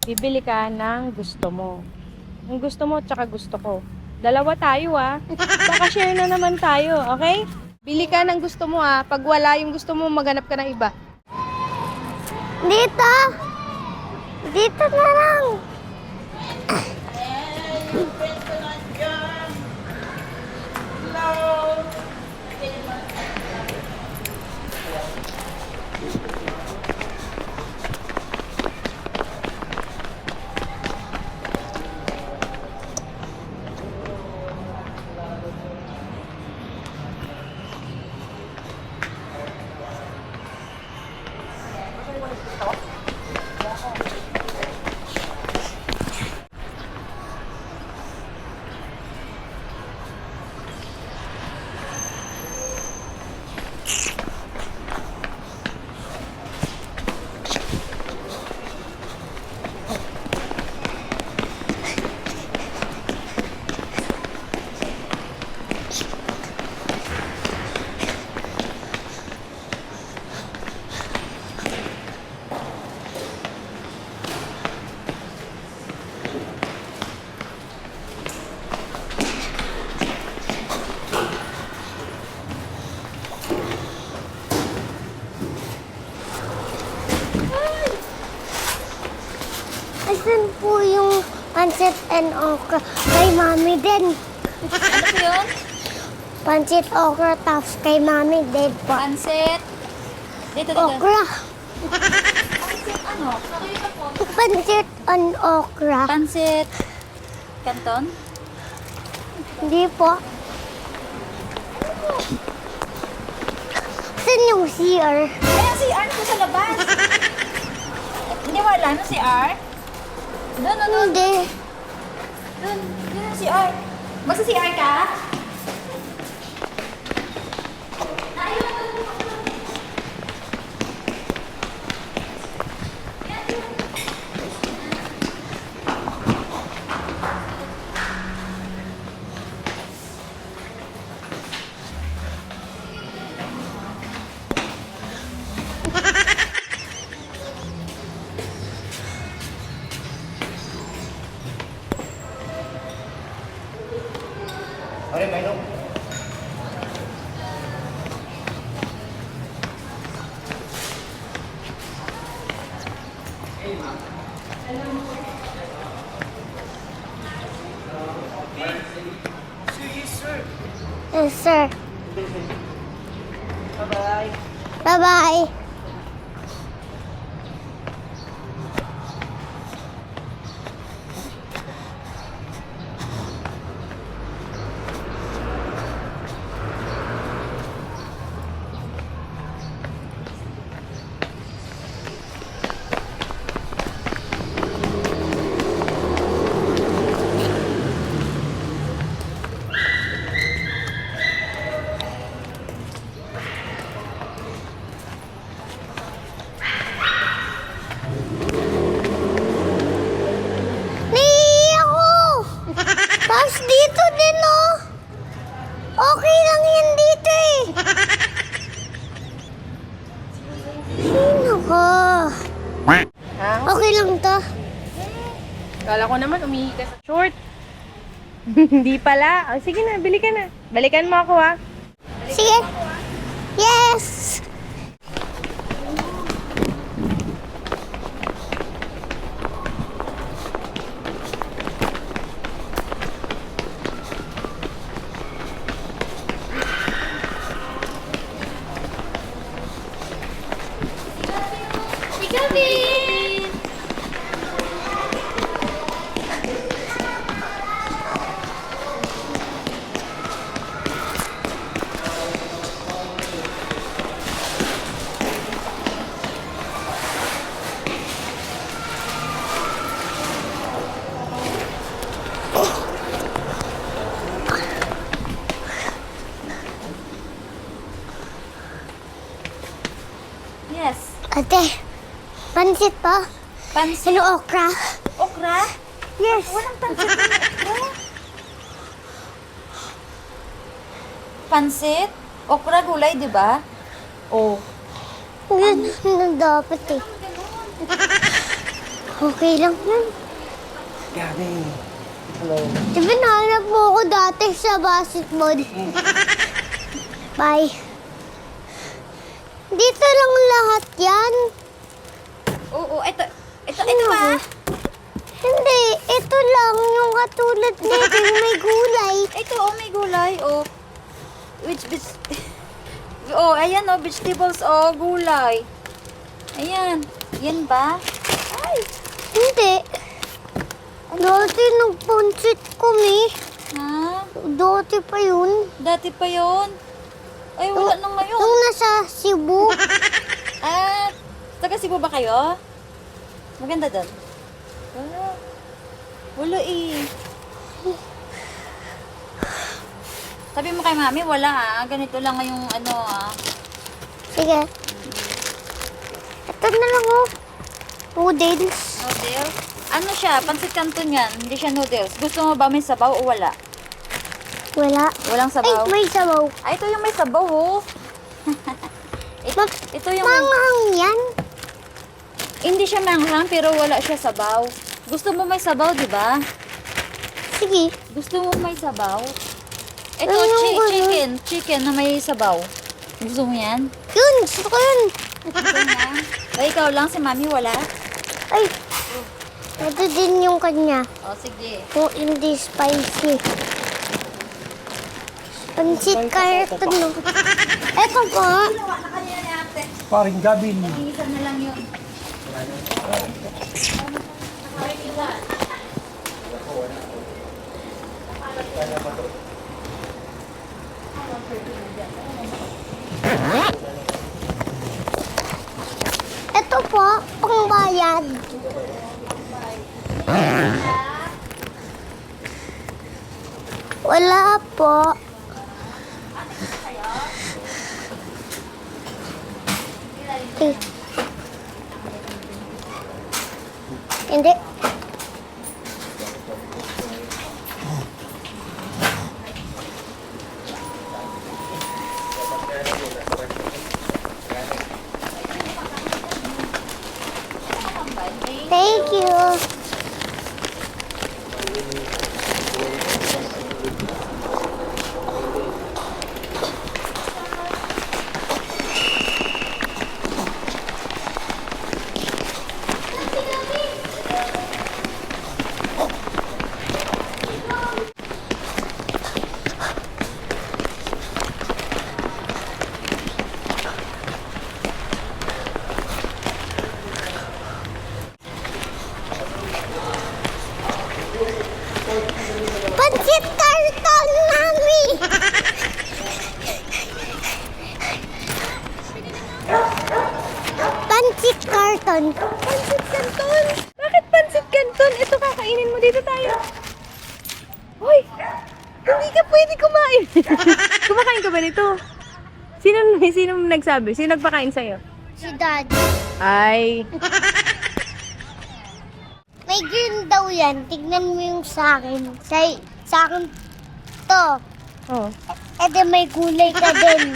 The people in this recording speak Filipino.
Bibili ka ng gusto mo. Ang gusto mo tsaka gusto ko. Dalawa tayo Baka share na naman tayo, okay? Bili ka ng gusto mo Pag wala yung gusto mo, maghanap ka ng iba. Dito! Dito na lang! Asan po yung pancit and okra? Kay mami din. Ano po yun? Pancit okra tapos kay mami din po. Pansit. Dito. Okra. Pansit ano? Pancit and okra. Pansit. Canton? Hindi po. Saan yung CR? Ay, ang CR ko sa labas. Hindi wala na CR? Doon. Hindi. Doon ang CR. Magsa-CR ka? Pare, Milo. Yes, sir. Bye-bye. Bye-bye. Naiiyak ako! Tapos dito din, oh! Okay lang yan dito, eh! Sino ka? Okay lang to. Kala ko naman umihi ka sa short. Hindi pala. Sige na, bili ka na. Balikan mo ako Sige. Yes! Yes. Ate, pansit pa? Pansit. Ano okra? Okra? Yes. Walang pansit na okra. Pansit? Okra gulay, di ba? Oh. Ganun na dapat eh. Okay lang yan. Gabi. Hello. Diba nahanap mo ako dati sa basketball? Bye. Dito lang lahat yan. Oo, ito ba? Hindi, ito lang yung katulad nito, yung may gulay. Ito, may gulay, ayan, vegetables, gulay. Ayan, yan ba? Ay, Hindi. Dati nagpunsit kami. ha? Dati pa yun. Dati pa yon. Ay, wala na ngayon. Nung nasa Cebu. Taga Cebu ba kayo? Maganda doon. Wala eh. Sabi mo kay mami, wala ganito lang yung Sige. Ito na lang oh. Noodles. noodles. Ano siya? Pansit Canton yan. Hindi siya noodles. Gusto mo ba may sabaw o wala? Wala. Walang Ay, sabaw? may sabaw. Ay, ito yung may sabaw, oh. Ito yung may... Manghang yan. Hindi siya manghang, pero wala siya sabaw. Gusto mo may sabaw, di ba? Sige. Gusto mo may sabaw? Ito, Ay, yung chicken. Chicken na may sabaw. Gusto mo yan? Yun, gusto ko yun. Gusto mo yan? Ay, ikaw lang, si mami wala? Ay. Ito din yung kanya. O, sige. Kung hindi spicy. Pansit karton no. Ito po. Ginawa na kanina ni ate. Paring Gabin. Isa na lang yun. Ito po, pangbayad. Wala po. Eh. Hindi. Thank you. Pansit karton, Mami! Pansit karton. Pansit Canton! Bakit Pansit Canton? Ito kakainin mo dito tayo. Hoy! Hindi ka pwede kumain. Kumakain ka ba nito? Sino nagsabi? Sino nagpakain sa'yo? Si Dad. Ay, May green daw yan. Tignan mo yung sa akin. Sa akin to. oh. E di may gulay ka din.